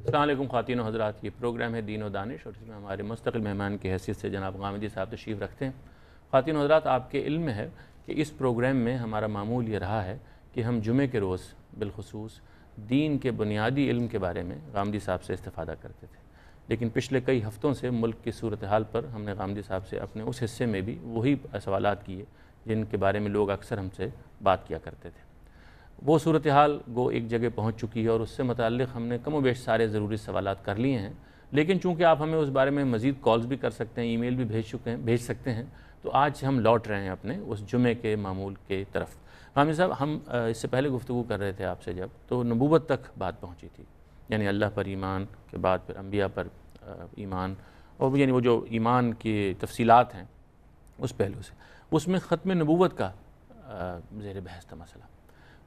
السلام علیکم خواتین و حضرات، یہ پروگرام ہے دین و دانش اور اس میں ہمارے مستقل مہمان کی حیثیت سے جناب غامدی صاحب تشریف رکھتے ہیں۔ خواتین و حضرات، آپ کے علم میں ہے کہ اس پروگرام میں ہمارا معمول یہ رہا ہے کہ ہم جمعے کے روز بالخصوص دین کے بنیادی علم کے بارے میں غامدی صاحب سے استفادہ کرتے تھے، لیکن پچھلے کئی ہفتوں سے ملک کی صورتحال پر ہم نے غامدی صاحب سے اپنے اس حصے میں بھی وہی سوالات کیے جن کے بارے میں لوگ اکثر ہم سے بات کیا کرتے تھے۔ وہ صورتحال گو ایک جگہ پہنچ چکی ہے اور اس سے متعلق ہم نے کم و بیش سارے ضروری سوالات کر لیے ہیں، لیکن چونکہ آپ ہمیں اس بارے میں مزید کالز بھی کر سکتے ہیں، ای میل بھی بھیج سکتے ہیں، تو آج ہم لوٹ رہے ہیں اپنے اس جمعے کے معمول کے طرف۔ غامدی صاحب، ہم اس سے پہلے گفتگو کر رہے تھے آپ سے جب، تو نبوت تک بات پہنچی تھی، یعنی اللہ پر ایمان کے بعد پھر انبیاء پر ایمان، اور یعنی وہ جو ایمان کی تفصیلات ہیں اس پہلو سے، اس میں ختم نبوت کا زیر بحث تھا مسئلہ۔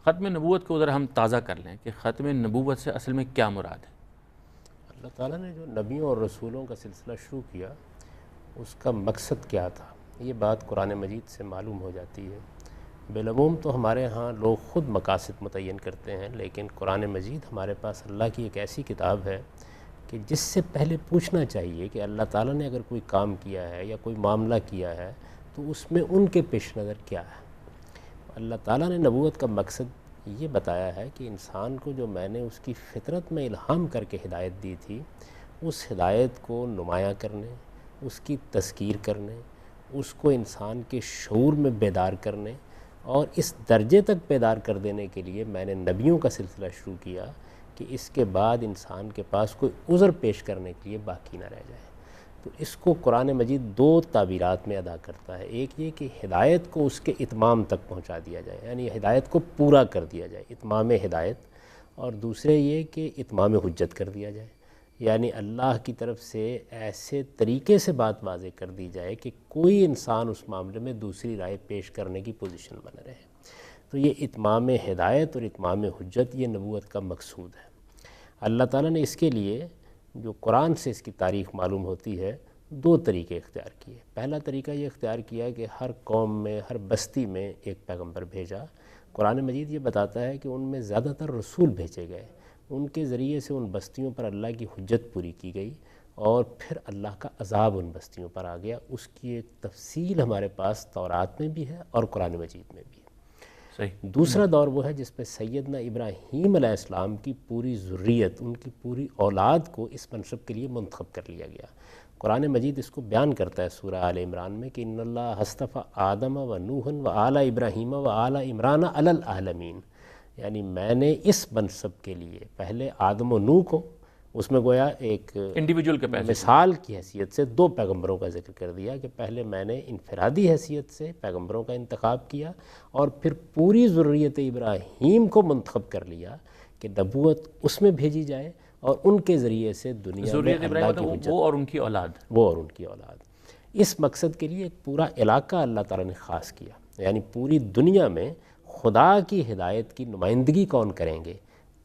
ختم نبوت کو ذرا ہم تازہ کر لیں کہ ختم نبوت سے اصل میں کیا مراد ہے؟ اللہ تعالیٰ نے جو نبیوں اور رسولوں کا سلسلہ شروع کیا، اس کا مقصد کیا تھا، یہ بات قرآن مجید سے معلوم ہو جاتی ہے۔ بالعموم تو ہمارے ہاں لوگ خود مقاصد متعین کرتے ہیں، لیکن قرآن مجید ہمارے پاس اللہ کی ایک ایسی کتاب ہے کہ جس سے پہلے پوچھنا چاہیے کہ اللہ تعالیٰ نے اگر کوئی کام کیا ہے یا کوئی معاملہ کیا ہے تو اس میں ان کے پیش نظر کیا ہے۔ اللہ تعالیٰ نے نبوت کا مقصد یہ بتایا ہے کہ انسان کو جو میں نے اس کی فطرت میں الہام کر کے ہدایت دی تھی، اس ہدایت کو نمایاں کرنے، اس کی تذکیر کرنے، اس کو انسان کے شعور میں بیدار کرنے اور اس درجے تک بیدار کر دینے کے لیے میں نے نبیوں کا سلسلہ شروع کیا کہ اس کے بعد انسان کے پاس کوئی عذر پیش کرنے کے لیے باقی نہ رہ جائے۔ تو اس کو قرآن مجید دو تعبیرات میں ادا کرتا ہے۔ ایک یہ کہ ہدایت کو اس کے اتمام تک پہنچا دیا جائے، یعنی ہدایت کو پورا کر دیا جائے، اتمام ہدایت، اور دوسرے یہ کہ اتمام حجت کر دیا جائے، یعنی اللہ کی طرف سے ایسے طریقے سے بات واضح کر دی جائے کہ کوئی انسان اس معاملے میں دوسری رائے پیش کرنے کی پوزیشن میں نہ رہے۔ تو یہ اتمام ہدایت اور اتمام حجت یہ نبوت کا مقصود ہے۔ اللہ تعالیٰ نے اس کے لیے جو قرآن سے اس کی تاریخ معلوم ہوتی ہے، دو طریقے اختیار کیے۔ پہلا طریقہ یہ اختیار کیا کہ ہر قوم میں، ہر بستی میں ایک پیغمبر بھیجا۔ قرآن مجید یہ بتاتا ہے کہ ان میں زیادہ تر رسول بھیجے گئے، ان کے ذریعے سے ان بستیوں پر اللہ کی حجت پوری کی گئی اور پھر اللہ کا عذاب ان بستیوں پر آ گیا۔ اس کی ایک تفصیل ہمارے پاس تورات میں بھی ہے اور قرآن مجید میں بھی ہے۔ صحیح۔ دوسرا دور وہ ہے جس میں سیدنا ابراہیم علیہ السلام کی پوری ذریت، ان کی پوری اولاد کو اس منصب کے لیے منتخب کر لیا گیا۔ قرآن مجید اس کو بیان کرتا ہے سورہ آل عمران میں کہ ان اللہ اصطفیٰ آدم و نوح و آل ابراہیم و آل عمران علی العالمین، یعنی میں نے اس منصب کے لیے پہلے آدم و نوح کو، اس میں گویا ایک انڈیویجول کے پیسے مثال کی حیثیت سے دو پیغمبروں کا ذکر کر دیا کہ پہلے میں نے انفرادی حیثیت سے پیغمبروں کا انتخاب کیا اور پھر پوری ذریت ابراہیم کو منتخب کر لیا کہ نبوت اس میں بھیجی جائے اور ان کے ذریعے سے دنیا میں اللہ کی حجت، وہ اور ان کی اولاد، وہ اور ان کی اولاد۔ اس مقصد کے لیے ایک پورا علاقہ اللہ تعالیٰ نے خاص کیا، یعنی پوری دنیا میں خدا کی ہدایت کی نمائندگی کون کریں گے،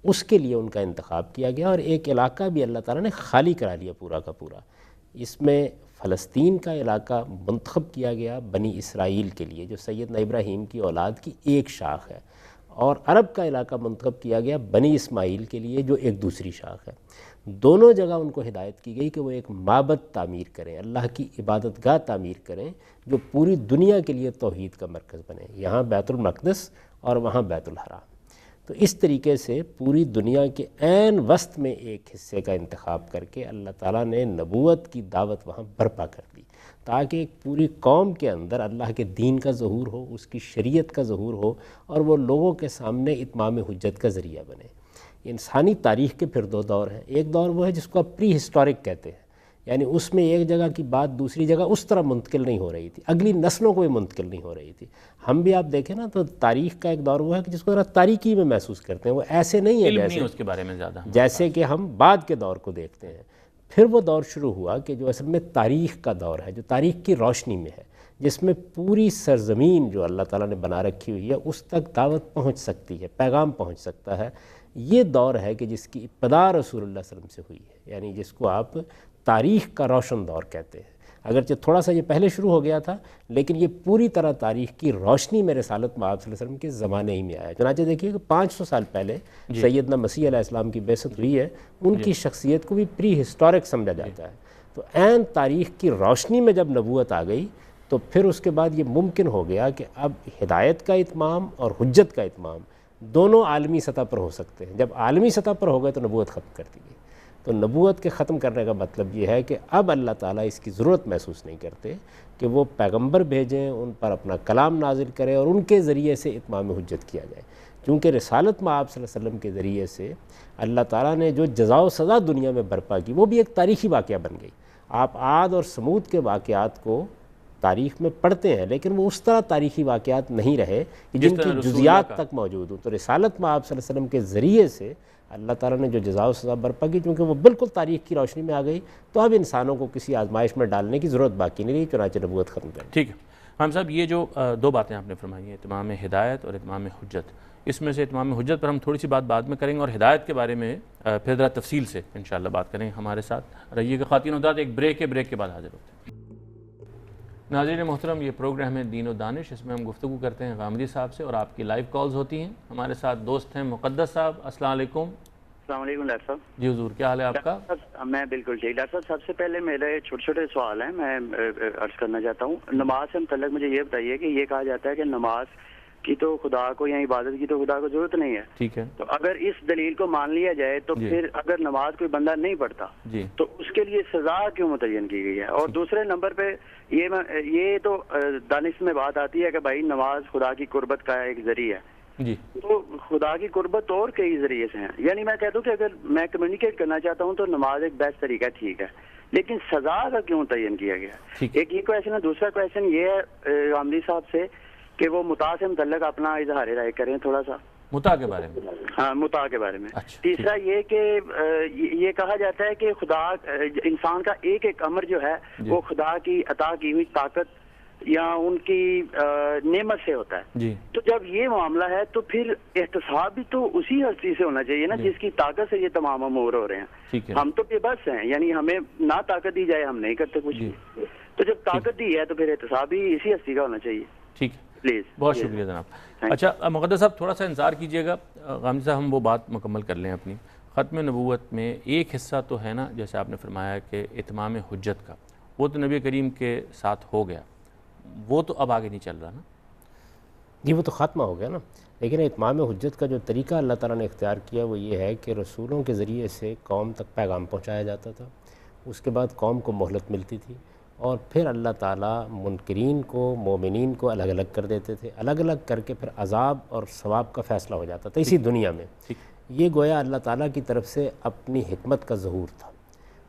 اس کے لیے ان کا انتخاب کیا گیا، اور ایک علاقہ بھی اللہ تعالیٰ نے خالی کرا لیا پورا کا پورا۔ اس میں فلسطین کا علاقہ منتخب کیا گیا بنی اسرائیل کے لیے، جو سیدنا ابراہیم کی اولاد کی ایک شاخ ہے، اور عرب کا علاقہ منتخب کیا گیا بنی اسماعیل کے لیے جو ایک دوسری شاخ ہے۔ دونوں جگہ ان کو ہدایت کی گئی کہ وہ ایک معبد تعمیر کریں، اللہ کی عبادت گاہ تعمیر کریں جو پوری دنیا کے لیے توحید کا مرکز بنے، یہاں بیت المقدس اور وہاں بیت الحرام۔ تو اس طریقے سے پوری دنیا کے عین وسط میں ایک حصے کا انتخاب کر کے اللہ تعالیٰ نے نبوت کی دعوت وہاں برپا کر دی، تاکہ ایک پوری قوم کے اندر اللہ کے دین کا ظہور ہو، اس کی شریعت کا ظہور ہو، اور وہ لوگوں کے سامنے اتمام حجت کا ذریعہ بنے۔ انسانی تاریخ کے پھر دو دور ہیں۔ ایک دور وہ ہے جس کو آپ پری ہسٹورک کہتے ہیں، یعنی اس میں ایک جگہ کی بات دوسری جگہ اس طرح منتقل نہیں ہو رہی تھی، اگلی نسلوں کو بھی منتقل نہیں ہو رہی تھی۔ ہم بھی آپ دیکھیں نا تو تاریخ کا ایک دور وہ ہے کہ جس کو ذرا تاریخی میں محسوس کرتے ہیں، وہ ایسے نہیں ہے اس کے بارے میں زیادہ جیسے کہ ہم بعد کے دور کو دیکھتے ہیں۔ پھر وہ دور شروع ہوا کہ جو اصل میں تاریخ کا دور ہے، جو تاریخ کی روشنی میں ہے، جس میں پوری سرزمین جو اللہ تعالیٰ نے بنا رکھی ہوئی ہے اس تک دعوت پہنچ سکتی ہے، پیغام پہنچ سکتا ہے۔ یہ دور ہے کہ جس کی ابتدا رسول اللہ صلی اللہ علیہ وسلم سے ہوئی ہے، یعنی جس کو آپ تاریخ کا روشن دور کہتے ہیں۔ اگرچہ تھوڑا سا یہ پہلے شروع ہو گیا تھا، لیکن یہ پوری طرح تاریخ کی روشنی میں رسالت مآب صلی اللہ علیہ وسلم کے زمانے ہی میں آیا۔ چنانچہ دیکھیے کہ 500 سال پہلے سیدنا مسیح علیہ السلام کی بعثت ہوئی ہے، ان کی شخصیت کو بھی پری ہسٹورک سمجھا جاتا ہے۔ تو عین تاریخ کی روشنی میں جب نبوت آ گئی تو پھر اس کے بعد یہ ممکن ہو گیا کہ اب ہدایت کا اتمام اور حجت کا اتمام دونوں عالمی سطح پر ہو سکتے ہیں۔ جب عالمی سطح پر ہو گئے تو نبوت ختم کر دی گئی۔ تو نبوت کے ختم کرنے کا مطلب یہ ہے کہ اب اللہ تعالیٰ اس کی ضرورت محسوس نہیں کرتے کہ وہ پیغمبر بھیجیں، ان پر اپنا کلام نازل کرے اور ان کے ذریعے سے اتمام حجت کیا جائے، کیونکہ رسالت مآب صلی اللہ علیہ وسلم کے ذریعے سے اللہ تعالیٰ نے جو جزا و سزا دنیا میں برپا کی وہ بھی ایک تاریخی واقعہ بن گئی۔ آپ عاد اور سمود کے واقعات کو تاریخ میں پڑھتے ہیں، لیکن وہ اس طرح تاریخی واقعات نہیں رہے کہ جن کی جزیات تک موجود ہوں۔ تو رسالت مآب صلی اللہ علیہ وسلم کے ذریعے سے اللہ تعالیٰ نے جو جزا و سزا برپا کی، چونکہ وہ بالکل تاریخ کی روشنی میں آ گئی، تو اب انسانوں کو کسی آزمائش میں ڈالنے کی ضرورت باقی نہیں رہی، چنانچہ نبوت ختم کر دی۔ ٹھیک ہے ہم صاحب، یہ جو دو باتیں آپ نے فرمائی ہیں، اتمام ہدایت اور اتمام حجت، اس میں سے اتمام حجت پر ہم تھوڑی سی بات بعد میں کریں گے، اور ہدایت کے بارے میں پھر ذرا تفصیل سے انشاءاللہ بات کریں گے۔ ہمارے ساتھ رہیے گا خواتین و حضرات، ایک بریک کے بعد حاضر ہوتے ہیں۔ ناظرین محترم، یہ پروگرام ہے دین و دانش، اس میں ہم گفتگو کرتے ہیں غامدی صاحب سے اور آپ کی لائیو کالز ہوتی ہیں۔ ہمارے ساتھ دوست ہیں مقدس صاحب۔ السلام علیکم۔ السلام علیکم ڈاکٹر صاحب۔ جی حضور، کیا حال ہے آپ کا؟ میں بالکل ٹھیک ڈاکٹر صاحب۔ سب سے پہلے میرے چھوٹے چھوٹے سوال ہیں، میں عرض کرنا چاہتا ہوں۔ نماز سے متعلق مجھے یہ بتائیے کہ یہ کہا جاتا ہے کہ نماز کی تو خدا کو یا عبادت کی تو خدا کو ضرورت نہیں ہے، ٹھیک ہے، تو اگر اس دلیل کو مان لیا جائے تو پھر اگر نماز کوئی بندہ نہیں پڑھتا تو اس کے لیے سزا کیوں متعین کی گئی ہے؟ اور دوسرے نمبر پہ یہ تو دانش میں بات آتی ہے کہ بھائی نماز خدا کی قربت کا ایک ذریعہ ہے، جی، تو خدا کی قربت اور کئی ذریعے سے ہیں۔ یعنی میں کہتا ہوں کہ اگر میں کمیونیکیٹ کرنا چاہتا ہوں تو نماز ایک بیسٹ طریقہ ہے، ٹھیک ہے، لیکن سزا کا کیوں تعین کیا گیا؟ ایک یہ کویشچن ہے۔ دوسرا کویشچن یہ ہے غامدی صاحب سے کہ وہ متاع سے متعلق اپنا اظہار رائے کریں تھوڑا سا، متاع کے بارے میں۔ ہاں، متاع کے بارے میں۔ تیسرا یہ کہ یہ کہا جاتا ہے کہ خدا انسان کا ایک ایک امر جو ہے وہ خدا کی عطا کی ہوئی طاقت یا ان کی نعمت سے ہوتا ہے، تو جب یہ معاملہ ہے تو پھر احتساب بھی تو اسی ہستی سے ہونا چاہیے نا جس کی طاقت سے یہ تمام امور ہو رہے ہیں۔ ہم تو بے بس ہیں، یعنی ہمیں نہ طاقت دی جائے ہم نہیں کرتے کچھ، تو جب طاقت دی ہے تو پھر احتساب بھی اسی ہستی کا ہونا چاہیے۔ ٹھیک ہے، پلیز، بہت شکریہ جناب۔ اچھا مقدس صاحب، تھوڑا سا انتظار کیجیے گا، غامدی صاحب ہم وہ بات مکمل کر لیں اپنی۔ ختم نبوت میں ایک حصہ تو ہے نا، جیسے آپ نے فرمایا کہ اتمام حجت کا، وہ تو نبی کریم کے ساتھ ہو گیا، وہ تو اب آگے نہیں چل رہا نا؟ جی، وہ تو خاتمہ ہو گیا نا، لیکن اتمام حجت کا جو طریقہ اللہ تعالیٰ نے اختیار کیا وہ یہ ہے کہ رسولوں کے ذریعے سے قوم تک پیغام پہنچایا جاتا تھا، اس کے بعد قوم کو مہلت ملتی تھی، اور پھر اللہ تعالیٰ منکرین کو مومنین کو الگ الگ کر دیتے تھے، الگ الگ کر کے پھر عذاب اور ثواب کا فیصلہ ہو جاتا تھا اسی دنیا میں۔ یہ گویا اللہ تعالیٰ کی طرف سے اپنی حکمت کا ظہور تھا۔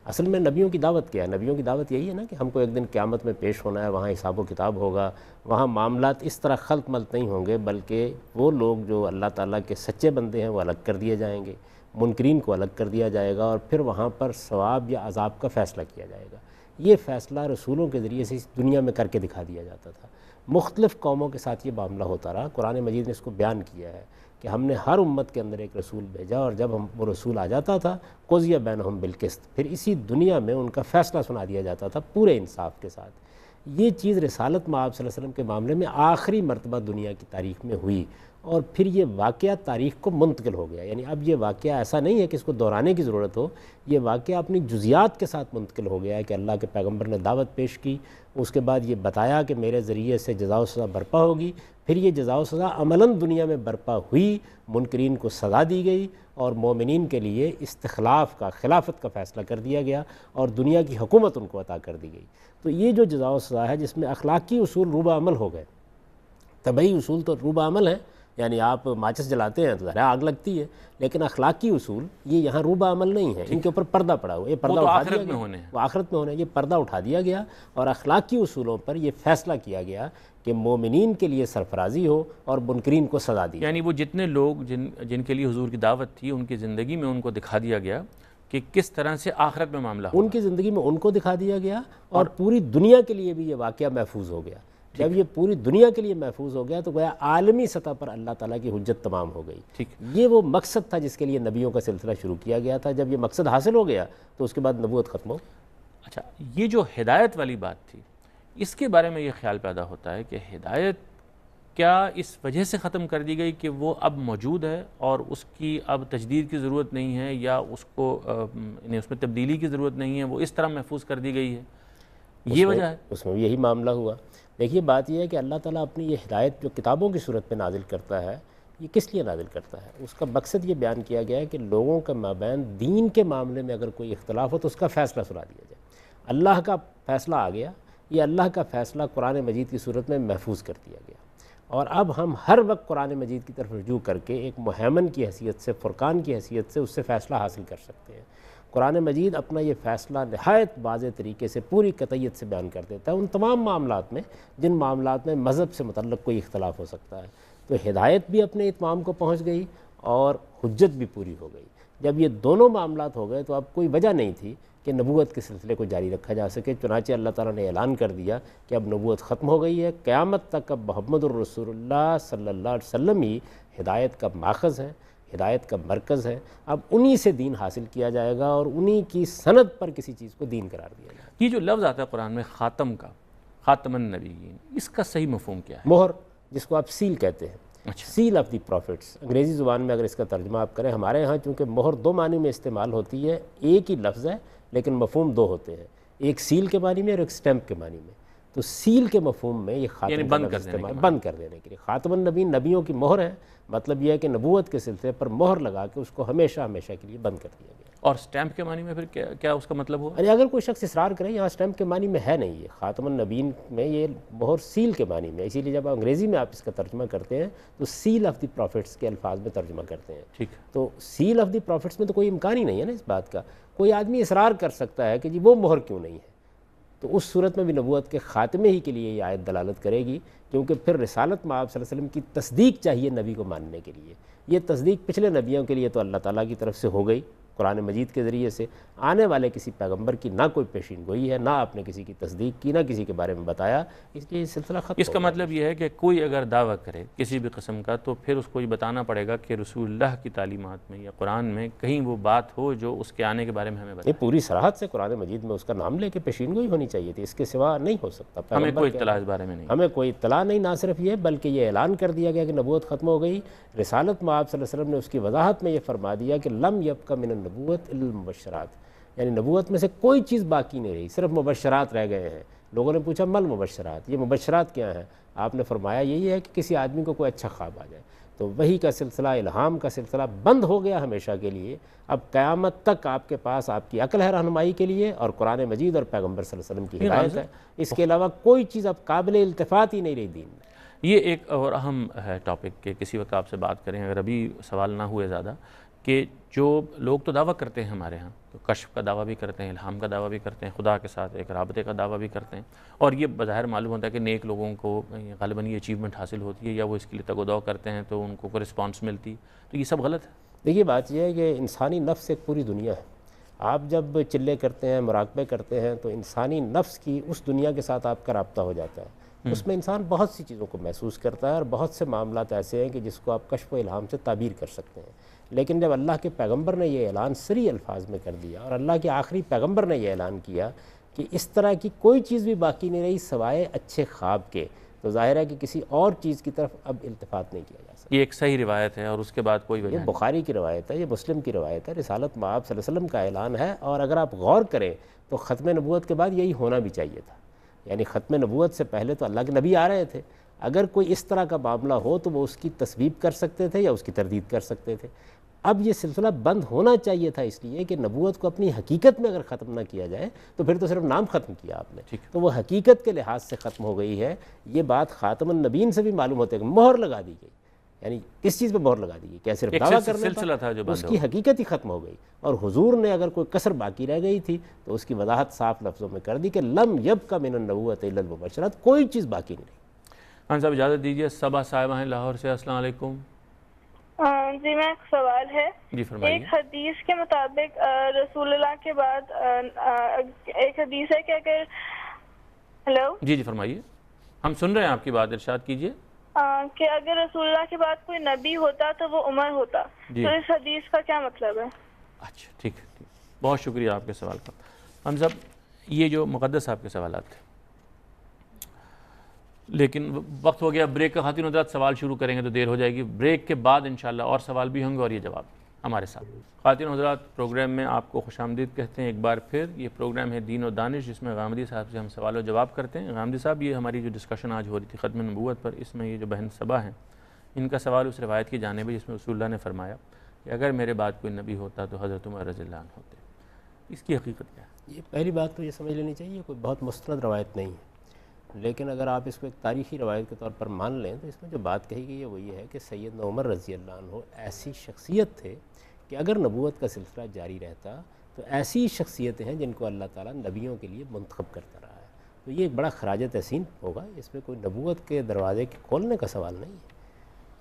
اصل میں نبیوں کی دعوت کیا ہے؟ نبیوں کی دعوت یہی ہے نا کہ ہم کو ایک دن قیامت میں پیش ہونا ہے، وہاں حساب و کتاب ہوگا، وہاں معاملات اس طرح خلط ملط نہیں ہوں گے، بلکہ وہ لوگ جو اللہ تعالیٰ کے سچے بندے ہیں وہ الگ کر دیے جائیں گے، منکرین کو الگ کر دیا جائے گا، اور پھر وہاں پر ثواب یا عذاب کا فیصلہ کیا جائے گا۔ یہ فیصلہ رسولوں کے ذریعے سے اس دنیا میں کر کے دکھا دیا جاتا تھا۔ مختلف قوموں کے ساتھ یہ معاملہ ہوتا رہا۔ قرآن مجید نے اس کو بیان کیا ہے کہ ہم نے ہر امت کے اندر ایک رسول بھیجا، اور جب وہ رسول آ جاتا تھا قضی بینہم بالقسط، پھر اسی دنیا میں ان کا فیصلہ سنا دیا جاتا تھا پورے انصاف کے ساتھ۔ یہ چیز رسالت مآب صلی اللہ علیہ وسلم کے معاملے میں آخری مرتبہ دنیا کی تاریخ میں ہوئی، اور پھر یہ واقعہ تاریخ کو منتقل ہو گیا۔ یعنی اب یہ واقعہ ایسا نہیں ہے کہ اس کو دہرانے کی ضرورت ہو، یہ واقعہ اپنی جزیات کے ساتھ منتقل ہو گیا ہے کہ اللہ کے پیغمبر نے دعوت پیش کی، اس کے بعد یہ بتایا کہ میرے ذریعے سے جزا و سزا برپا ہوگی، پھر یہ جزا و سزا عملاً دنیا میں برپا ہوئی، منکرین کو سزا دی گئی، اور مومنین کے لیے استخلاف کا، خلافت کا فیصلہ کر دیا گیا، اور دنیا کی حکومت ان کو عطا کر دی گئی۔ تو یہ جو جزا و سزا ہے جس میں اخلاقی اصول روبہ عمل ہو گئے، طبعی اصول تو روبہ عمل ہیں، یعنی آپ ماچس جلاتے ہیں تو ظاہر آگ لگتی ہے، لیکن اخلاقی اصول یہ یہاں روبہ عمل نہیں ہے، ان کے اوپر پردہ پڑا ہوا، یہ پردہ اٹھا دیا گیا، وہ آخرت میں ہونے، یہ پردہ اٹھا دیا گیا، اور اخلاقی اصولوں پر یہ فیصلہ کیا گیا کہ مومنین کے لیے سرفرازی ہو اور منکرین کو سزا دی۔ یعنی وہ جتنے لوگ جن کے لیے حضور کی دعوت تھی، ان کی زندگی میں ان کو دکھا دیا گیا کہ کس طرح سے آخرت میں معاملہ ہوگا، ان کی زندگی میں ان کو دکھا دیا گیا، اور پوری دنیا کے لیے بھی یہ واقعہ محفوظ ہو گیا۔ جب یہ پوری دنیا کے لیے محفوظ ہو گیا تو گویا عالمی سطح پر اللہ تعالیٰ کی حجت تمام ہو گئی۔ یہ وہ مقصد تھا جس کے لیے نبیوں کا سلسلہ شروع کیا گیا تھا۔ جب یہ مقصد حاصل ہو گیا تو اس کے بعد نبوت ختم ہو۔ اچھا، یہ جو ہدایت والی بات تھی، اس کے بارے میں یہ خیال پیدا ہوتا ہے کہ ہدایت کیا اس وجہ سے ختم کر دی گئی کہ وہ اب موجود ہے اور اس کی اب تجدید کی ضرورت نہیں ہے، یا اس کو اس میں تبدیلی کی ضرورت نہیں ہے، وہ اس طرح محفوظ کر دی گئی ہے، یہ وجہ ہے؟ اس میں بھی یہی معاملہ ہوا۔ دیکھیے بات یہ ہے کہ اللہ تعالیٰ اپنی یہ ہدایت جو کتابوں کی صورت میں نازل کرتا ہے، یہ کس لیے نازل کرتا ہے؟ اس کا مقصد یہ بیان کیا گیا ہے کہ لوگوں کے مابین دین کے معاملے میں اگر کوئی اختلاف ہو تو اس کا فیصلہ سنا دیا جائے۔ اللہ کا فیصلہ آ گیا، یہ اللہ کا فیصلہ قرآن مجید کی صورت میں محفوظ کر دیا گیا، اور اب ہم ہر وقت قرآن مجید کی طرف رجوع کر کے ایک مہیمن کی حیثیت سے، فرقان کی حیثیت سے اس سے فیصلہ حاصل کر سکتے ہیں۔ قرآن مجید اپنا یہ فیصلہ نہایت واضح طریقے سے پوری قطعیت سے بیان کر دیتا ہے ان تمام معاملات میں جن معاملات میں مذہب سے متعلق کوئی اختلاف ہو سکتا ہے۔ تو ہدایت بھی اپنے اتمام کو پہنچ گئی اور حجت بھی پوری ہو گئی۔ جب یہ دونوں معاملات ہو گئے تو اب کوئی وجہ نہیں تھی کہ نبوت کے سلسلے کو جاری رکھا جا سکے، چنانچہ اللہ تعالیٰ نے اعلان کر دیا کہ اب نبوت ختم ہو گئی ہے، قیامت تک اب محمد الرسول اللہ صلی اللہ علیہ وسلم ہی ہدایت کا ماخذ ہے، ہدایت کا مرکز ہے، اب انہی سے دین حاصل کیا جائے گا اور انہی کی سند پر کسی چیز کو دین قرار دیا جائے گا۔ یہ جو لفظ آتا ہے قرآن میں خاتم کا، خاتم النبیین، اس کا صحیح مفہوم کیا ہے؟ مہر، جس کو آپ سیل کہتے ہیں، اچھا، سیل آف دی پروفٹس، انگریزی زبان میں اگر اس کا ترجمہ آپ کریں، ہمارے ہاں چونکہ مہر دو معنی میں استعمال ہوتی ہے، ایک ہی لفظ ہے لیکن مفہوم دو ہوتے ہیں، ایک سیل کے معنی میں اور ایک سٹیمپ کے معنی میں۔ تو سیل کے مفہوم میں یہ خاتم کا لفظ استعمال بند کر دینے کے لیے، خاتم النبیین نبیوں کی مہر ہے، مطلب یہ ہے کہ نبوت کے سلسلے پر مہر لگا کے اس کو ہمیشہ ہمیشہ کے لیے بند کر دیا گیا۔ اور سٹیمپ کے معنی میں پھر کیا اس کا مطلب ہوا؟ اگر کوئی شخص اصرار کرے، یہاں سٹیمپ کے معنی میں ہے نہیں، یہ خاتم النبیین میں یہ مہر سیل کے معنی میں، اسی لیے جب انگریزی میں آپ اس کا ترجمہ کرتے ہیں تو سیل آف دی پروفٹس کے الفاظ میں ترجمہ کرتے ہیں۔ ٹھیک، تو سیل آف دی پروفٹس میں تو کوئی امکان ہی نہیں ہے نا اس بات کا۔ کوئی آدمی اصرار کر سکتا ہے کہ جی وہ مہر کیوں نہیں ہے، تو اس صورت میں بھی نبوت کے خاتمے ہی کے لیے یہ آیت دلالت کرے گی، کیونکہ پھر رسالت میں آپ صلی اللہ علیہ وسلم کی تصدیق چاہیے نبی کو ماننے کے لیے۔ یہ تصدیق پچھلے نبیوں کے لیے تو اللہ تعالیٰ کی طرف سے ہو گئی قرآن مجید کے ذریعے سے، آنے والے کسی پیغمبر کی نہ کوئی پیشین گوئی ہے، نہ آپ نے کسی کی تصدیق کی، نہ کسی کے بارے میں بتایا، اس لیے یہ سلسلہ ختم۔ اس کا مطلب یہ ہے کہ کوئی اگر دعویٰ کرے کسی بھی قسم کا تو پھر اس کو یہ بتانا پڑے گا کہ رسول اللہ کی تعلیمات میں یا قرآن میں کہیں وہ بات ہو جو اس کے آنے کے بارے میں ہمیں بتائے۔ یہ پوری صراحت سے قرآن مجید میں اس کا نام لے کے پیشین گوئی ہونی چاہیے تھی، اس کے سوا نہیں ہو سکتا۔ ہمیں کوئی اطلاع اس بارے میں نہیں، ہمیں کوئی اطلاع نہیں، نہ صرف یہ بلکہ یہ اعلان کر دیا گیا کہ نبوت ختم ہو گئی۔ رسالت میں آپ صلی اللہ علیہ وسلم نے اس کی وضاحت میں یہ فرما دیا کہ لم یبق من النبوت الا المبشرات، یعنی نبوت میں سے کوئی چیز باقی نہیں رہی، صرف مبشرات رہ گئے ہیں۔ لوگوں نے پوچھا مل مبشرات، یہ مبشرات کیا ہیں؟ آپ نے فرمایا یہی ہے کہ کسی آدمی کو کوئی اچھا خواب آ جائے۔ تو وحی کا سلسلہ، الہام کا سلسلہ بند ہو گیا ہمیشہ کے لیے۔ اب قیامت تک آپ کے پاس آپ کی عقل ہے رہنمائی کے لیے، اور قرآن مجید اور پیغمبر صلی اللہ علیہ وسلم کی ہدایت ہے، اس کے علاوہ کوئی چیز اب قابل التفات ہی نہیں رہی دین میں۔ یہ ایک اور اہم ہے ٹاپک کہ کسی وقت آپ سے بات کریں، اگر ابھی سوال نہ ہوئے زیادہ، کہ جو لوگ تو دعویٰ کرتے ہیں ہمارے ہاں، تو کشف کا دعویٰ بھی کرتے ہیں، الہام کا دعویٰ بھی کرتے ہیں، خدا کے ساتھ ایک رابطے کا دعویٰ بھی کرتے ہیں، اور یہ بظاہر معلوم ہوتا ہے کہ نیک لوگوں کو غالباً یہ اچیومنٹ حاصل ہوتی ہے، یا وہ اس کے لیے تگ و دو کرتے ہیں تو ان کو کوئی رسپانس ملتی، تو یہ سب غلط ہے۔ دیکھیے بات یہ ہے کہ انسانی نفس ایک پوری دنیا ہے۔ آپ جب چلے کرتے ہیں، مراقبے کرتے ہیں، تو انسانی نفس کی اس دنیا کے ساتھ آپ کا رابطہ ہو جاتا ہے۔ اس میں انسان بہت سی چیزوں کو محسوس کرتا ہے، اور بہت سے معاملات ایسے ہیں کہ جس کو آپ کشف و الہام سے تعبیر کر سکتے ہیں۔ لیکن جب اللہ کے پیغمبر نے یہ اعلان صریح الفاظ میں کر دیا، اور اللہ کے آخری پیغمبر نے یہ اعلان کیا کہ اس طرح کی کوئی چیز بھی باقی نہیں رہی سوائے اچھے خواب کے، تو ظاہر ہے کہ کسی اور چیز کی طرف اب التفات نہیں کیا جا سکتا۔ یہ ایک صحیح روایت ہے، اور اس کے بعد کوئی وجہ یہ بخاری کی روایت ہے، یہ مسلم کی روایت ہے، رسالت مآب صلی اللہ علیہ وسلم کا اعلان ہے، اور اگر آپ غور کریں تو ختم نبوت کے بعد یہی ہونا بھی چاہیے تھا۔ یعنی ختم نبوت سے پہلے تو اللہ کے نبی آ رہے تھے، اگر کوئی اس طرح کا معاملہ ہو تو وہ اس کی تصویب کر سکتے تھے یا اس کی تردید کر سکتے تھے۔ اب یہ سلسلہ بند ہونا چاہیے تھا، اس لیے کہ نبوت کو اپنی حقیقت میں اگر ختم نہ کیا جائے تو پھر تو صرف نام ختم کیا آپ نے، تو وہ حقیقت کے لحاظ سے ختم ہو گئی ہے۔ یہ بات خاتم النبیین سے بھی معلوم ہوتا ہے کہ مہر لگا دی گئی، یعنی اس چیز پہ مہر لگا دی گئی، کیا صرف دعویٰ کرنے پر، اس کی حقیقت ہی ختم ہو گئی۔ اور حضور نے اگر کوئی کسر باقی رہ گئی تھی تو اس کی وضاحت صاف لفظوں میں کر دی کہ لم یبق من النبوۃ الا المبشرات، کوئی چیز باقی نہیں۔ ہاں صاحب اجازت دیجیے، صبا صاحبہ ہیں لاہور سے، السلام علیکم۔ جی میں ایک سوال ہے، جی فرمائیے۔ ایک حدیث کے مطابق رسول اللہ کے بعد ایک حدیث ہے کہ اگر ہیلو جی فرمائیے، ہم سن رہے ہیں آپ کی بات، ارشاد کیجیے۔ کہ اگر رسول اللہ کے بعد کوئی نبی ہوتا تو وہ عمر ہوتا، تو اس حدیث کا کیا مطلب ہے؟ اچھا ٹھیک ہے، بہت شکریہ آپ کے سوال کا۔ ہم سب یہ جو مقدس صاحب کے سوالات تھے، لیکن وقت ہو گیا بریک کا. خواتین حضرات سوال شروع کریں گے تو دیر ہو جائے گی. بریک کے بعد انشاءاللہ اور سوال بھی ہوں گے اور یہ جواب ہمارے ساتھ. خواتین حضرات پروگرام میں آپ کو خوش آمدید کہتے ہیں ایک بار پھر. یہ پروگرام ہے دین و دانش، جس میں غامدی صاحب سے ہم سوال و جواب کرتے ہیں. غامدی صاحب، یہ ہماری جو ڈسکشن آج ہو رہی تھی ختم نبوت پر، اس میں یہ جو بہن صبا ہیں، ان کا سوال اس روایت کی جانب ہے جس میں رسول اللہ نے فرمایا کہ اگر میرے بعد کوئی نبی ہوتا تو حضرت عمر رضی اللہ عنہ ہوتے. اس کی حقیقت کیا ہے؟ یہ پہلی بات تو یہ سمجھ لینی چاہیے کوئی بہت مستند روایت نہیں ہے، لیکن اگر آپ اس کو ایک تاریخی روایت کے طور پر مان لیں تو اس میں جو بات کہی گئی ہے وہ یہ ہے کہ سیدنا عمر رضی اللہ عنہ ایسی شخصیت تھے کہ اگر نبوت کا سلسلہ جاری رہتا تو ایسی شخصیتیں ہیں جن کو اللہ تعالیٰ نبیوں کے لیے منتخب کرتا رہا ہے. تو یہ ایک بڑا خراج تحسین ہوگا. اس میں کوئی نبوت کے دروازے کے کھولنے کا سوال نہیں ہے.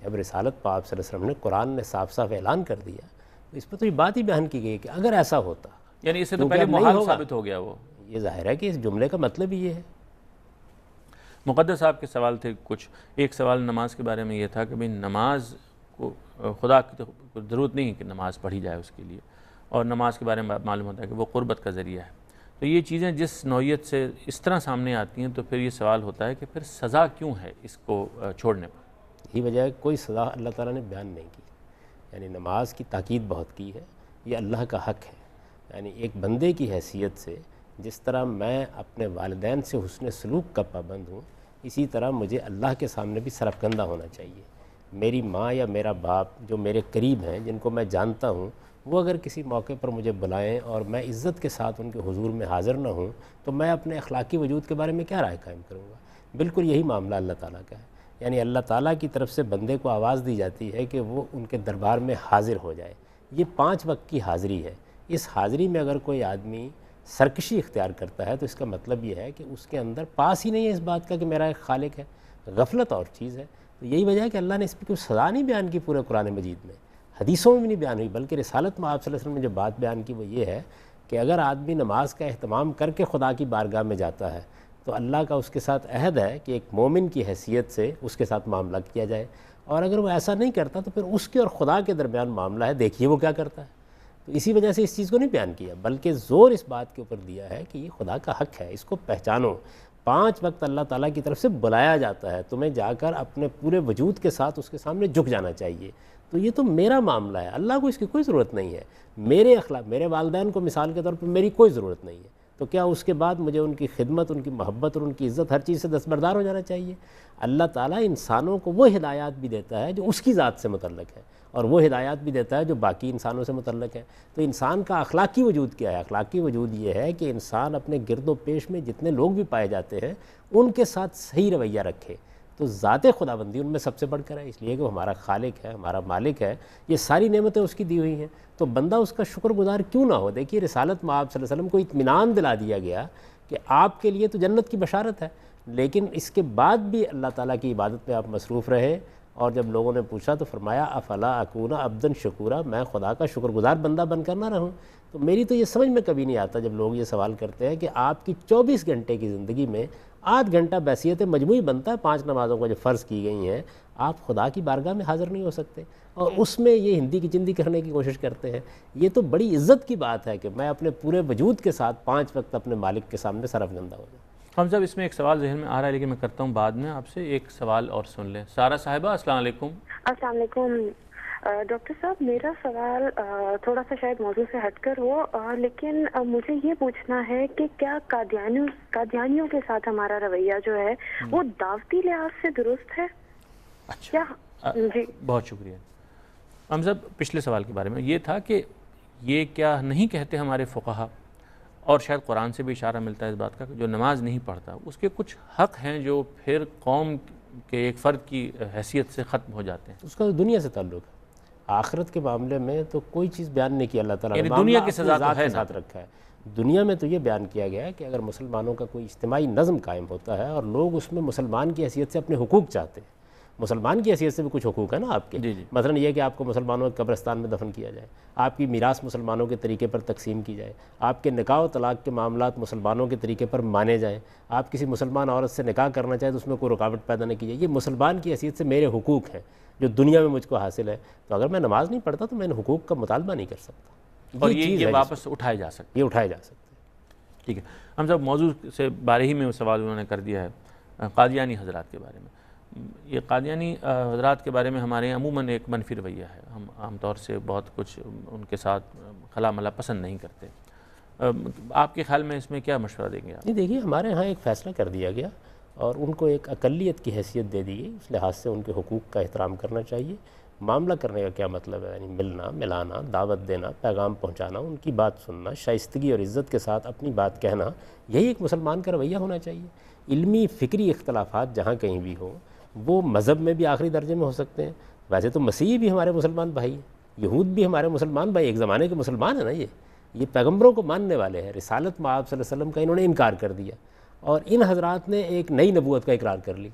جب رسالت پاک صلی اللہ علیہ وسلم نے قرآن نے صاف صاف اعلان کر دیا تو اس پہ تو یہ بات ہی بیان کی گئی کہ اگر ایسا ہوتا، یعنی اس سے تو پہلے محال ثابت ہو گیا. وہ یہ ظاہر ہے کہ اس جملے کا مطلب ہی یہ ہے. مقدس صاحب کے سوال تھے کچھ. ایک سوال نماز کے بارے میں یہ تھا کہ بھئی نماز کو خدا کی تو ضرورت نہیں ہے کہ نماز پڑھی جائے اس کے لیے، اور نماز کے بارے میں معلوم ہوتا ہے کہ وہ قربت کا ذریعہ ہے. تو یہ چیزیں جس نوعیت سے اس طرح سامنے آتی ہیں تو پھر یہ سوال ہوتا ہے کہ پھر سزا کیوں ہے اس کو چھوڑنے پر؟ یہی وجہ ہے کوئی سزا اللہ تعالیٰ نے بیان نہیں کی. یعنی نماز کی تاکید بہت کی ہے. یہ اللہ کا حق ہے. یعنی ایک بندے کی حیثیت سے جس طرح میں اپنے والدین سے حسن سلوک کا پابند ہوں، اسی طرح مجھے اللہ کے سامنے بھی سرفکندہ ہونا چاہیے. میری ماں یا میرا باپ جو میرے قریب ہیں، جن کو میں جانتا ہوں، وہ اگر کسی موقع پر مجھے بلائیں اور میں عزت کے ساتھ ان کے حضور میں حاضر نہ ہوں تو میں اپنے اخلاقی وجود کے بارے میں کیا رائے قائم کروں گا؟ بالکل یہی معاملہ اللہ تعالیٰ کا ہے. یعنی اللہ تعالیٰ کی طرف سے بندے کو آواز دی جاتی ہے کہ وہ ان کے دربار میں حاضر ہو جائے. یہ 5 وقت کی حاضری ہے. اس حاضری میں اگر کوئی آدمی سرکشی اختیار کرتا ہے تو اس کا مطلب یہ ہے کہ اس کے اندر پاس ہی نہیں ہے اس بات کا کہ میرا ایک خالق ہے. غفلت اور چیز ہے. تو یہی وجہ ہے کہ اللہ نے اس پہ کوئی سزا نہیں بیان کی پورے قرآن مجید میں، حدیثوں میں بھی نہیں بیان ہوئی، بلکہ رسالت میں آپ صلی اللہ علیہ وسلم نے جو بات بیان کی وہ یہ ہے کہ اگر آدمی نماز کا اہتمام کر کے خدا کی بارگاہ میں جاتا ہے تو اللہ کا اس کے ساتھ عہد ہے کہ ایک مومن کی حیثیت سے اس کے ساتھ معاملہ کیا جائے، اور اگر وہ ایسا نہیں کرتا تو پھر اس کے اور خدا کے درمیان معاملہ ہے، دیکھیے وہ کیا کرتا ہے. تو اسی وجہ سے اس چیز کو نہیں بیان کیا، بلکہ زور اس بات کے اوپر دیا ہے کہ یہ خدا کا حق ہے، اس کو پہچانو. 5 وقت اللہ تعالیٰ کی طرف سے بلایا جاتا ہے، تمہیں جا کر اپنے پورے وجود کے ساتھ اس کے سامنے جھک جانا چاہیے. تو یہ تو میرا معاملہ ہے، اللہ کو اس کی کوئی ضرورت نہیں ہے. میرے اخلاق، میرے والدین کو مثال کے طور پر میری کوئی ضرورت نہیں ہے، تو کیا اس کے بعد مجھے ان کی خدمت، ان کی محبت اور ان کی عزت ہر چیز سے دستبردار ہو جانا چاہیے؟ اللہ تعالیٰ انسانوں کو وہ ہدایات بھی دیتا ہے جو اس کی ذات سے متعلق ہے، اور وہ ہدایات بھی دیتا ہے جو باقی انسانوں سے متعلق ہے. تو انسان کا اخلاقی وجود کیا ہے؟ اخلاقی وجود یہ ہے کہ انسان اپنے گرد و پیش میں جتنے لوگ بھی پائے جاتے ہیں ان کے ساتھ صحیح رویہ رکھے. تو ذات خداوندی ان میں سب سے بڑھ کر ہے، اس لیے کہ وہ ہمارا خالق ہے، ہمارا مالک ہے، یہ ساری نعمتیں اس کی دی ہوئی ہیں. تو بندہ اس کا شکر گزار کیوں نہ ہو؟ دیکھیے رسالت میں آپ صلی اللہ علیہ وسلم کو اطمینان دلا دیا گیا کہ آپ کے لیے تو جنت کی بشارت ہے، لیکن اس کے بعد بھی اللہ تعالیٰ کی عبادت میں آپ مصروف رہے. اور جب لوگوں نے پوچھا تو فرمایا افلا اکون عبدا شکورا، میں خدا کا شکر گزار بندہ بن کر نہ رہوں. تو میری تو یہ سمجھ میں کبھی نہیں آتا جب لوگ یہ سوال کرتے ہیں کہ آپ کی 24 گھنٹے کی زندگی میں 8 گھنٹہ بحیثیت مجموعی بنتا ہے 5 نمازوں کو جو فرض کی گئی ہیں، آپ خدا کی بارگاہ میں حاضر نہیں ہو سکتے اور اس میں یہ ہندی کی چندی کرنے کی کوشش کرتے ہیں. یہ تو بڑی عزت کی بات ہے کہ میں اپنے پورے وجود کے ساتھ 5 وقت اپنے مالک کے سامنے سرفگندہ ہو جاؤں. ہم صاحب اس میں ایک سوال ذہن میں آ رہا ہے لیکن میں کرتا ہوں بعد میں. آپ سے ایک سوال اور سن لیں. سارہ صاحبہ السلام علیکم. السلام علیکم ڈاکٹر صاحب. میرا سوال تھوڑا سا شاید موضوع سے ہٹ کر ہو، لیکن مجھے یہ پوچھنا ہے کہ کیا قادیانیوں کے ساتھ ہمارا رویہ جو ہے وہ دعوتی لحاظ سے درست ہے؟ اچھا جی بہت شکریہ. ہم صاحب پچھلے سوال کے بارے میں یہ تھا کہ یہ کیا نہیں کہتے ہمارے فقہا، اور شاید قرآن سے بھی اشارہ ملتا ہے اس بات کا، کہ جو نماز نہیں پڑھتا اس کے کچھ حق ہیں جو پھر قوم کے ایک فرد کی حیثیت سے ختم ہو جاتے ہیں. اس کا دنیا سے تعلق ہے. آخرت کے معاملے میں تو کوئی چیز بیان نہیں کی اللہ تعالیٰ نے، یعنی دنیا کی سزا تو ہے ساتھ رکھا ہے. دنیا میں تو یہ بیان کیا گیا ہے کہ اگر مسلمانوں کا کوئی اجتماعی نظم قائم ہوتا ہے اور لوگ اس میں مسلمان کی حیثیت سے اپنے حقوق چاہتے ہیں، مسلمان کی حیثیت سے بھی کچھ حقوق ہے نا آپ کے. مثلا یہ کہ آپ کو مسلمانوں کے قبرستان میں دفن کیا جائے، آپ کی میراث مسلمانوں کے طریقے پر تقسیم کی جائے، آپ کے نکاح و طلاق کے معاملات مسلمانوں کے طریقے پر مانے جائیں، آپ کسی مسلمان عورت سے نکاح کرنا چاہیں تو اس میں کوئی رکاوٹ پیدا نہ کی جائے. یہ مسلمان کی حیثیت سے میرے حقوق ہیں جو دنیا میں مجھ کو حاصل ہے. تو اگر میں نماز نہیں پڑھتا تو میں ان حقوق کا مطالبہ نہیں کر سکتا. اور یہ واپس اٹھائے جا سکتے، یہ اٹھائے جا سکتے. ٹھیک ہے، ہم سب موضوع سے بارے ہی میں وہ سوال انہوں نے کر دیا ہے قادیانی حضرات کے بارے میں۔ یہ قادیانی حضرات کے بارے میں ہمارے یہاں عموماً ایک منفی رویہ ہے، ہم عام طور سے بہت کچھ ان کے ساتھ خلا ملا پسند نہیں کرتے۔ آپ کے خیال میں اس میں کیا مشورہ دیں گے آپ؟ نہیں دیکھیے، ہمارے ہاں ایک فیصلہ کر دیا گیا اور ان کو ایک اقلیت کی حیثیت دے دی گئی، اس لحاظ سے ان کے حقوق کا احترام کرنا چاہیے۔ معاملہ کرنے کا کیا مطلب ہے، یعنی ملنا ملانا، دعوت دینا، پیغام پہنچانا، ان کی بات سننا، شائستگی اور عزت کے ساتھ اپنی بات کہنا، یہی ایک مسلمان کا رویہ ہونا چاہیے۔ علمی فکری اختلافات جہاں کہیں بھی ہوں، وہ مذہب میں بھی آخری درجے میں ہو سکتے ہیں۔ ویسے تو مسیحی بھی ہمارے مسلمان بھائی ہیں، یہود بھی ہمارے مسلمان بھائی، ایک زمانے کے مسلمان ہیں نا، یہ پیغمبروں کو ماننے والے ہیں۔ رسالت مآب صلی اللہ علیہ وسلم کا انہوں نے انکار کر دیا اور ان حضرات نے ایک نئی نبوت کا اقرار کر لیا،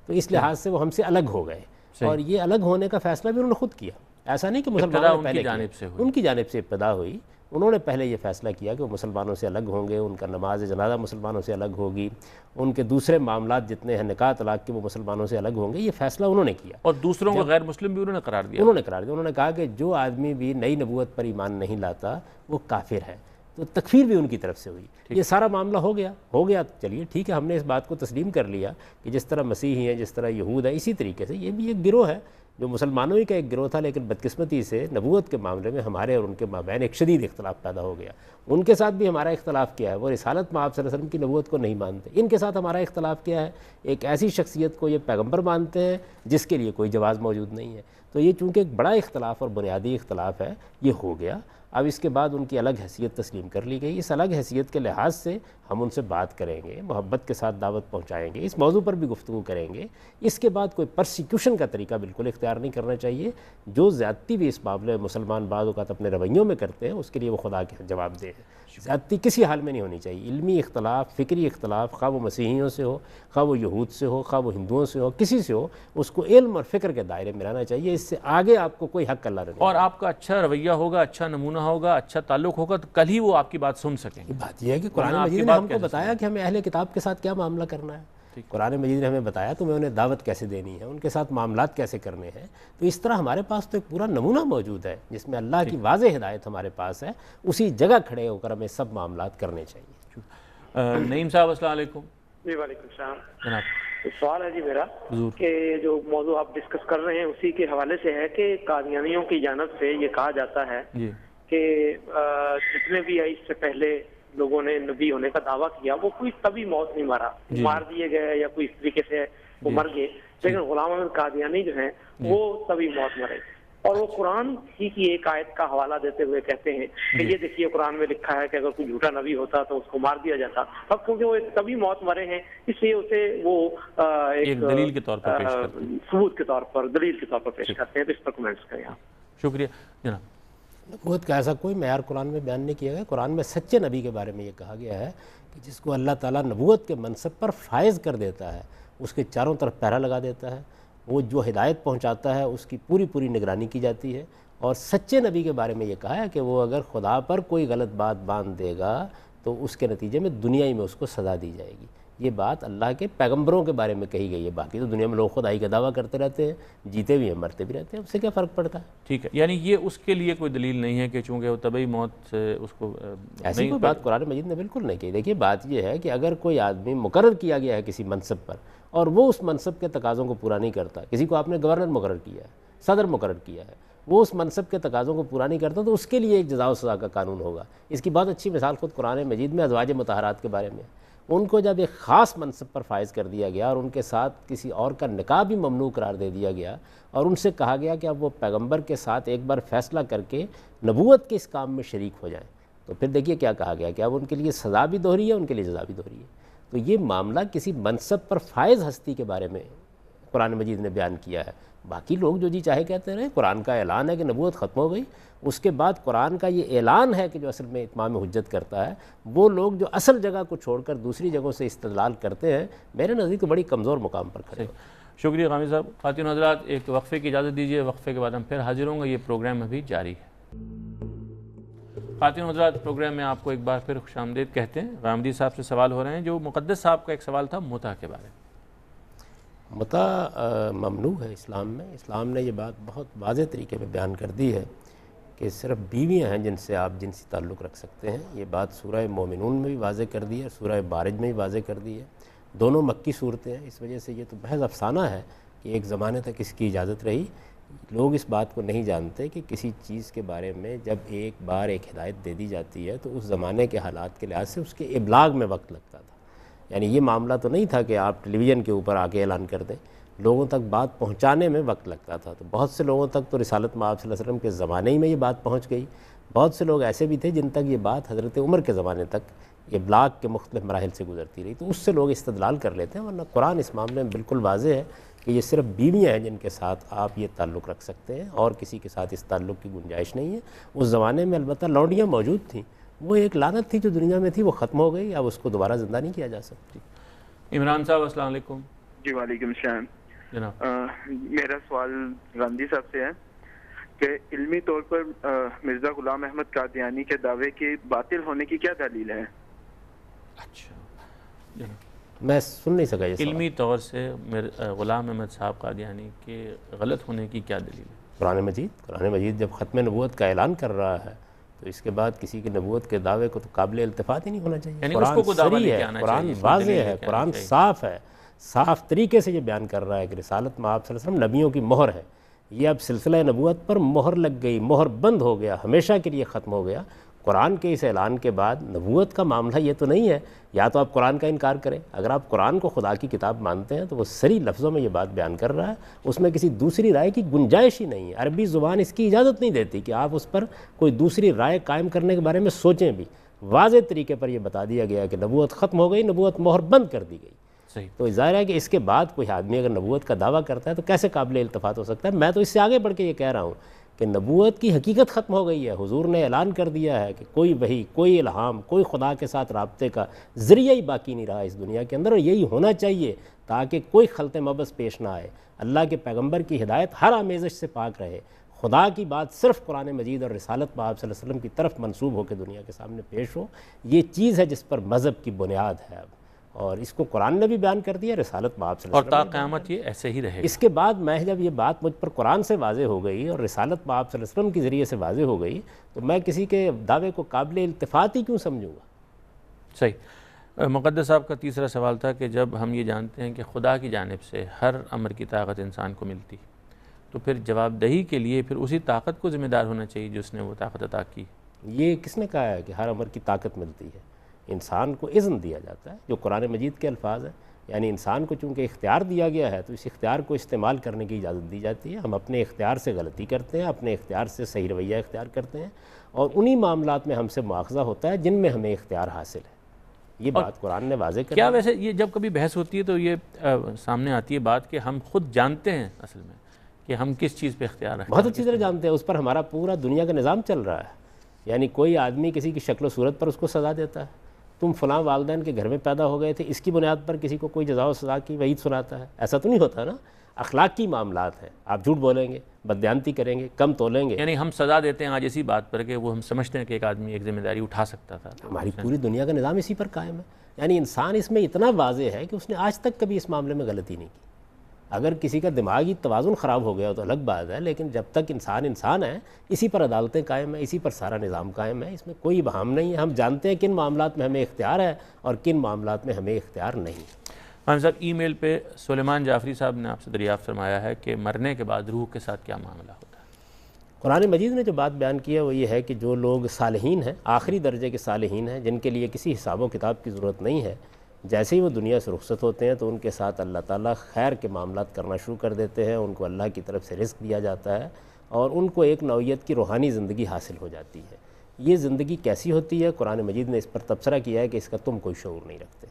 تو اس لحاظ سے وہ ہم سے الگ ہو گئے، اور یہ الگ ہونے کا فیصلہ بھی انہوں نے خود کیا۔ ایسا نہیں کہ مسلمانوں نے پہلے کیا، ان کی جانب سے ابتدا ہوئی، انہوں نے پہلے یہ فیصلہ کیا کہ وہ مسلمانوں سے الگ ہوں گے، ان کا نماز جنازہ مسلمانوں سے الگ ہوگی، ان کے دوسرے معاملات جتنے ہیں نکاح طلاق کے وہ مسلمانوں سے الگ ہوں گے، یہ فیصلہ انہوں نے کیا۔ اور دوسروں کو غیر مسلم بھی انہوں نے قرار دیا، انہوں نے کہا کہ جو آدمی بھی نئی نبوت پر ایمان نہیں لاتا وہ کافر ہے، تو تکفیر بھی ان کی طرف سے ہوئی۔ یہ سارا معاملہ ہو گیا، چلیے ٹھیک ہے، ہم نے اس بات کو تسلیم کر لیا کہ جس طرح مسیحی ہیں، جس طرح یہود ہیں، اسی طریقے سے یہ بھی ایک گروہ ہے جو مسلمانوں ہی کا ایک گروہ تھا، لیکن بدقسمتی سے نبوت کے معاملے میں ہمارے اور ان کے مابین ایک شدید اختلاف پیدا ہو گیا۔ ان کے ساتھ بھی ہمارا اختلاف کیا ہے، وہ رسالت مآب صلی اللہ علیہ وسلم کی نبوت کو نہیں مانتے۔ ان کے ساتھ ہمارا اختلاف کیا ہے، ایک ایسی شخصیت کو یہ پیغمبر مانتے ہیں جس کے لیے کوئی جواز موجود نہیں ہے۔ تو یہ چونکہ ایک بڑا اختلاف اور بنیادی اختلاف ہے، یہ ہو گیا۔ اب اس کے بعد ان کی الگ حیثیت تسلیم کر لی گئی، اس الگ حیثیت کے لحاظ سے ہم ان سے بات کریں گے، محبت کے ساتھ دعوت پہنچائیں گے، اس موضوع پر بھی گفتگو کریں گے۔ اس کے بعد کوئی پرسیکیوشن کا طریقہ بالکل اختیار نہیں کرنا چاہیے۔ جو زیادتی بھی اس معاملے میں مسلمان بعض اوقات اپنے رویوں میں کرتے ہیں، اس کے لیے وہ خدا کے جواب دہ ہے۔ زیادتی کسی حال میں نہیں ہونی چاہیے۔ علمی اختلاف، فکری اختلاف، خواہ وہ مسیحیوں سے ہو، خواہ وہ یہود سے ہو، خواہ وہ ہندوؤں سے ہو، کسی سے ہو، اس کو علم اور فکر کے دائرے میں رہنا چاہیے۔ اس سے آگے آپ کو کوئی حق اللہ نہیں۔ اور آپ کا اچھا رویہ ہوگا، اچھا نمونہ ہوگا، اچھا تعلق ہوگا، تو کل ہی وہ آپ کی بات سن سکیں گے۔ بات یہ ہے کہ قرآن مجید نے ہم کو بتایا کہ ہمیں اہل کتاب کے ساتھ کیا معاملہ کرنا ہے۔ قرآن مجید نے ہمیں بتایا تو میں انہیں دعوت کیسے دینی ہے، ان کے ساتھ معاملات کیسے کرنے ہیں۔ تو اس طرح ہمارے پاس تو ایک پورا نمونہ موجود ہے جس میں اللہ کی واضح ہدایت ہمارے پاس ہے، اسی جگہ کھڑے ہو کر ہمیں سب معاملات کرنے چاہیے۔ نعیم صاحب السلام علیکم۔ جی وعلیکم السلام۔ جناب سوال ہے جی میرا کہ جو موضوع آپ ڈسکس کر رہے ہیں اسی کے حوالے سے ہے کہ قادیانیوں کی جانب سے یہ کہا جاتا ہے کہ جتنے بھی اس سے پہلے لوگوں نے نبی ہونے کا دعویٰ کیا وہ کوئی کبھی موت نہیں مارا، مار دیے گئے یا کوئی اس طریقے سے وہ مر گئے، لیکن غلام احمد قادیانی جو ہیں وہ کبھی موت مرے۔ اور وہ قرآن ہی کی ایک آیت کا حوالہ دیتے ہوئے کہتے ہیں کہ یہ دیکھیے قرآن میں لکھا ہے کہ اگر کوئی جھوٹا نبی ہوتا تو اس کو مار دیا جاتا، اب کیونکہ وہ کبھی موت مرے ہیں اس لیے اسے وہ ایک دلیل کے طور پر پیش کرتے ہیں، ثبوت کے طور پر، دلیل کے طور پر پیش کرتے ہیں۔ تو اس پر کمنٹس کریں آپ۔ شکریہ جناب۔ نبوت کا ایسا کوئی معیار قرآن میں بیان نہیں کیا گیا۔ قرآن میں سچے نبی کے بارے میں یہ کہا گیا ہے کہ جس کو اللہ تعالیٰ نبوت کے منصب پر فائز کر دیتا ہے، اس کے چاروں طرف پہرا لگا دیتا ہے، وہ جو ہدایت پہنچاتا ہے اس کی پوری پوری نگرانی کی جاتی ہے۔ اور سچے نبی کے بارے میں یہ کہا ہے کہ وہ اگر خدا پر کوئی غلط بات باندھ دے گا تو اس کے نتیجے میں دنیا ہی میں اس کو سزا دی جائے گی۔ یہ بات اللہ کے پیغمبروں کے بارے میں کہی گئی ہے۔ باقی تو دنیا میں لوگ خدائی کا دعویٰ کرتے رہتے ہیں، جیتے بھی ہیں مرتے بھی رہتے ہیں، اس سے کیا فرق پڑتا ہے؟ ٹھیک ہے، یعنی یہ اس کے لیے کوئی دلیل نہیں ہے کہ چونکہ وہ طبعی موت سے اس کو ایسی کوئی بات قرآن مجید نے بالکل نہیں کی۔ دیکھیے بات یہ ہے کہ اگر کوئی آدمی مقرر کیا گیا ہے کسی منصب پر اور وہ اس منصب کے تقاضوں کو پورا نہیں کرتا، کسی کو آپ نے گورنر مقرر کیا ہے، صدر مقرر کیا ہے، وہ اس منصب کے تقاضوں کو پورا نہیں کرتا تو اس کے لیے ایک جزا و سزا کا قانون ہوگا۔ اس کی بہت اچھی مثال خود قرآن مجید میں ازواج مطہرات کے بارے میں، ان کو جب ایک خاص منصب پر فائز کر دیا گیا اور ان کے ساتھ کسی اور کا نکاح بھی ممنوع قرار دے دیا گیا اور ان سے کہا گیا کہ اب وہ پیغمبر کے ساتھ ایک بار فیصلہ کر کے نبوت کے اس کام میں شریک ہو جائیں، تو پھر دیکھیے کیا کہا گیا کہ اب ان کے لیے سزا بھی دوہری ہے، ان کے لیے جزا بھی دوہری ہے۔ تو یہ معاملہ کسی منصب پر فائز ہستی کے بارے میں قرآن مجید نے بیان کیا ہے۔ باقی لوگ جو جی چاہے کہتے رہے، قرآن کا اعلان ہے کہ نبوت ختم ہو گئی، اس کے بعد قرآن کا یہ اعلان ہے کہ جو اصل میں اتمام حجت کرتا ہے، وہ لوگ جو اصل جگہ کو چھوڑ کر دوسری جگہوں سے استدلال کرتے ہیں، میرے نزدیک تو بڑی کمزور مقام پر کھڑے ہیں۔ شکریہ غامی صاحب۔ خواتین حضرات ایک وقفے کی اجازت دیجیے، وقفے کے بعد ہم پھر حاضر ہوں گے، یہ پروگرام ابھی جاری ہے۔ خواتین حضرات پروگرام میں آپ کو ایک بار پھر خوش آمدید کہتے ہیں۔ غامدی صاحب سے سوال ہو رہے ہیں، جو مقدس صاحب کا ایک سوال تھا متع کے بارے میں۔ متع ممنوع ہے اسلام میں۔ اسلام نے یہ بات بہت واضح طریقے میں بیان کر دی ہے کہ صرف بیویاں ہیں جن سے آپ جنسی تعلق رکھ سکتے ہیں. یہ بات سورہ مومنون میں بھی واضح کر دی ہے، سورہ بارج میں بھی واضح کر دی ہے. دونوں مکی صورتیں ہیں. اس وجہ سے یہ تو محض افسانہ ہے کہ ایک زمانے تک اس کی اجازت رہی. لوگ اس بات کو نہیں جانتے کہ کسی چیز کے بارے میں جب ایک بار ایک ہدایت دے دی جاتی ہے تو اس زمانے کے حالات کے لحاظ سے اس کے ابلاغ میں وقت لگتا تھا. یعنی یہ معاملہ تو نہیں تھا کہ آپ ٹیلی ویژن کے اوپر آ کے اعلان کر دیں، لوگوں تک بات پہنچانے میں وقت لگتا تھا. تو بہت سے لوگوں تک تو رسالت مآب صلی اللہ علیہ وسلم کے زمانے ہی میں یہ بات پہنچ گئی. بہت سے لوگ ایسے بھی تھے جن تک یہ بات حضرت عمر کے زمانے تک ابلاغ کے مختلف مراحل سے گزرتی رہی، تو اس سے لوگ استدلال کر لیتے ہیں. ورنہ قرآن اس معاملے میں بالکل واضح ہے کہ یہ صرف بیویاں ہیں جن کے ساتھ آپ یہ تعلق رکھ سکتے ہیں، اور کسی کے ساتھ اس تعلق کی گنجائش نہیں ہے. اس زمانے میں البتہ لونڈیاں موجود تھیں، وہ ایک لعنت تھی جو دنیا میں تھی، وہ ختم ہو گئی، اب اس کو دوبارہ زندہ نہیں کیا جا سکتی. عمران صاحب السلام علیکم. جی وعلیکم السلام جناب. میرا سوال راندی صاحب سے ہے کہ علمی طور پر مرزا غلام احمد قادیانی کے دعوے کے باطل ہونے کی کیا دلیل ہے؟ اچھا جناب، میں سن نہیں سکا یہ سوال. علمی طور سے غلام احمد صاحب قادیانی کے غلط ہونے کی کیا دلیل ہے؟ قرآن مجید جب ختم نبوت کا اعلان کر رہا ہے تو اس کے بعد کسی کی نبوت کے دعوے کو تو قابل التفات ہی نہیں ہونا چاہیے. یعنی قرآن صریح ہے، قرآن واضح ہے، قرآن صاف ہے، صاف طریقے سے یہ بیان کر رہا ہے کہ رسالت مآب صلی اللہ علیہ وسلم نبیوں کی مہر ہے. یہ اب سلسلہ نبوت پر مہر لگ گئی، مہر بند ہو گیا، ہمیشہ کے لیے ختم ہو گیا. قرآن کے اس اعلان کے بعد نبوت کا معاملہ یہ تو نہیں ہے. یا تو آپ قرآن کا انکار کریں، اگر آپ قرآن کو خدا کی کتاب مانتے ہیں تو وہ صریح لفظوں میں یہ بات بیان کر رہا ہے، اس میں کسی دوسری رائے کی گنجائش ہی نہیں ہے. عربی زبان اس کی اجازت نہیں دیتی کہ آپ اس پر کوئی دوسری رائے قائم کرنے کے بارے میں سوچیں بھی. واضح طریقے پر یہ بتا دیا گیا کہ نبوت ختم ہو گئی، نبوت مہر بند کر دی گئی. تو ظاہر ہے کہ اس کے بعد کوئی آدمی اگر نبوت کا دعویٰ کرتا ہے تو کیسے قابل التفات ہو سکتا ہے. میں تو اس سے آگے بڑھ کے یہ کہہ رہا ہوں کہ نبوت کی حقیقت ختم ہو گئی ہے. حضور نے اعلان کر دیا ہے کہ کوئی وحی، کوئی الہام، کوئی خدا کے ساتھ رابطے کا ذریعہ ہی باقی نہیں رہا اس دنیا کے اندر، اور یہی ہونا چاہیے تاکہ کوئی خلط مبس پیش نہ آئے. اللہ کے پیغمبر کی ہدایت ہر آمیزش سے پاک رہے. خدا کی بات صرف قرآن مجید اور رسالت مآب صلی اللہ علیہ وسلم کی طرف منسوب ہو کے دنیا کے سامنے پیش ہو. یہ چیز ہے جس پر مذہب کی بنیاد ہے اب، اور اس کو قرآن نے بھی بیان کر دیا، رسالت مآب صلی اللہ علیہ وسلم اور تا قیامت یہ ایسے ہی رہے. اس کے بعد میں جب یہ بات مجھ پر قرآن سے واضح ہو گئی اور رسالت مآب صلی اللہ علیہ وسلم کے ذریعے سے واضح ہو گئی تو میں کسی کے دعوے کو قابل التفات ہی کیوں سمجھوں گا. صحیح. مقدس صاحب کا تیسرا سوال تھا کہ جب ہم یہ جانتے ہیں کہ خدا کی جانب سے ہر امر کی طاقت انسان کو ملتی تو پھر جواب دہی کے لیے پھر اسی طاقت کو ذمہ دار ہونا چاہیے جس نے وہ طاقت عطا کی. یہ کس نے کہا ہے کہ ہر امر کی طاقت ملتی ہے؟ انسان کو اذن دیا جاتا ہے جو قرآن مجید کے الفاظ ہیں. یعنی انسان کو چونکہ اختیار دیا گیا ہے تو اس اختیار کو استعمال کرنے کی اجازت دی جاتی ہے. ہم اپنے اختیار سے غلطی کرتے ہیں، اپنے اختیار سے صحیح رویہ اختیار کرتے ہیں، اور انہی معاملات میں ہم سے مواخذہ ہوتا ہے جن میں ہمیں اختیار حاصل ہے. یہ بات قرآن نے واضح کر. کیا ویسے یہ جب کبھی بحث ہوتی ہے تو یہ سامنے آتی ہے بات کہ ہم خود جانتے ہیں اصل میں کہ ہم کس چیز پہ اختیار رکھتے ہیں؟ بہت اچھی طرح جانتے ہیں. اس پر ہمارا پورا دنیا کا نظام چل رہا ہے. یعنی کوئی آدمی کسی کی شکل و صورت پر اس کو سزا دیتا ہے. تم فلاں والدین کے گھر میں پیدا ہو گئے تھے، اس کی بنیاد پر کسی کو کوئی جزا و سزا کی وعید سناتا ہے. ایسا تو نہیں ہوتا نا. اخلاقی معاملات ہیں. آپ جھوٹ بولیں گے، بددیانتی کریں گے، کم تولیں گے. یعنی ہم سزا دیتے ہیں آج اسی بات پر کہ وہ ہم سمجھتے ہیں کہ ایک آدمی ایک ذمہ داری اٹھا سکتا تھا. ہماری پوری دنیا کا نظام اسی پر قائم ہے. یعنی انسان اس میں اتنا واضح ہے کہ اس نے آج تک کبھی اس معاملے میں غلطی نہیں کی. اگر کسی کا دماغی توازن خراب ہو گیا تو الگ بات ہے، لیکن جب تک انسان انسان ہے اسی پر عدالتیں قائم ہیں، اسی پر سارا نظام قائم ہے. اس میں کوئی ابہام نہیں ہے. ہم جانتے ہیں کن معاملات میں ہمیں اختیار ہے اور کن معاملات میں ہمیں اختیار نہیں. صاحب ای میل پہ سلیمان جعفری صاحب نے آپ سے دریافت فرمایا ہے کہ مرنے کے بعد روح کے ساتھ کیا معاملہ ہوتا ہے؟ قرآن مجید نے جو بات بیان کی ہے وہ یہ ہے کہ جو لوگ صالحین ہیں، آخری درجے کے صالحین ہیں، جن کے لیے کسی حساب و کتاب کی ضرورت نہیں ہے، جیسے ہی وہ دنیا سے رخصت ہوتے ہیں تو ان کے ساتھ اللہ تعالیٰ خیر کے معاملات کرنا شروع کر دیتے ہیں. ان کو اللہ کی طرف سے رزق دیا جاتا ہے اور ان کو ایک نوعیت کی روحانی زندگی حاصل ہو جاتی ہے. یہ زندگی کیسی ہوتی ہے؟ قرآن مجید نے اس پر تبصرہ کیا ہے کہ اس کا تم کوئی شعور نہیں رکھتے.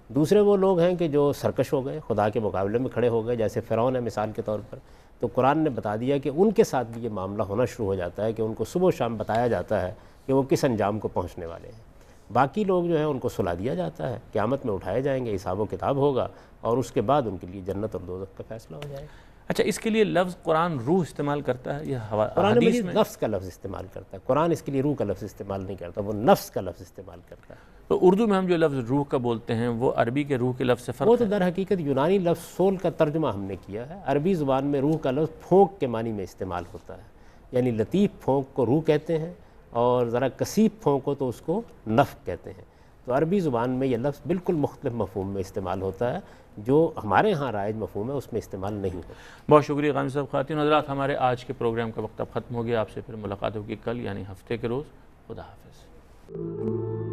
دوسرے وہ لوگ ہیں کہ جو سرکش ہو گئے، خدا کے مقابلے میں کھڑے ہو گئے، جیسے فرعون ہے مثال کے طور پر. تو قرآن نے بتا دیا کہ ان کے ساتھ بھی یہ معاملہ ہونا شروع ہو جاتا ہے کہ ان کو صبح و شام بتایا جاتا ہے کہ وہ کس انجام کو پہنچنے والے ہیں. باقی لوگ جو ہیں ان کو سلا دیا جاتا ہے، قیامت میں اٹھائے جائیں گے، حساب و کتاب ہوگا اور اس کے بعد ان کے لیے جنت اور دوزخ کا فیصلہ ہو جائے گا. اچھا، اس کے لیے لفظ قرآن روح استعمال کرتا ہے یا قرآن مجید نفس کا لفظ استعمال کرتا ہے. قرآن اس کے لیے روح کا لفظ استعمال نہیں کرتا، وہ نفس کا لفظ استعمال کرتا ہے. تو اردو میں ہم جو لفظ روح کا بولتے ہیں وہ عربی کے روح کے لفظ سے فرق ہے؟ وہ تو در حقیقت یونانی لفظ سول کا ترجمہ ہم نے کیا ہے. عربی زبان میں روح کا لفظ پھونک کے معنی میں استعمال ہوتا ہے. یعنی لطیف پھونک کو روح کہتے ہیں اور ذرا کثیف پھونک کو تو اس کو نفخ کہتے ہیں۔ تو عربی زبان میں یہ لفظ بالکل مختلف مفہوم میں استعمال ہوتا ہے، جو ہمارے ہاں رائج مفہوم ہے اس میں استعمال نہیں ہوتا۔ بہت شکریہ غامدی صاحب۔ خواتین حضرات، ہمارے آج کے پروگرام کا وقت اب ختم ہو گیا۔ آپ سے پھر ملاقات ہوگی کل، یعنی ہفتے کے روز۔ خدا حافظ۔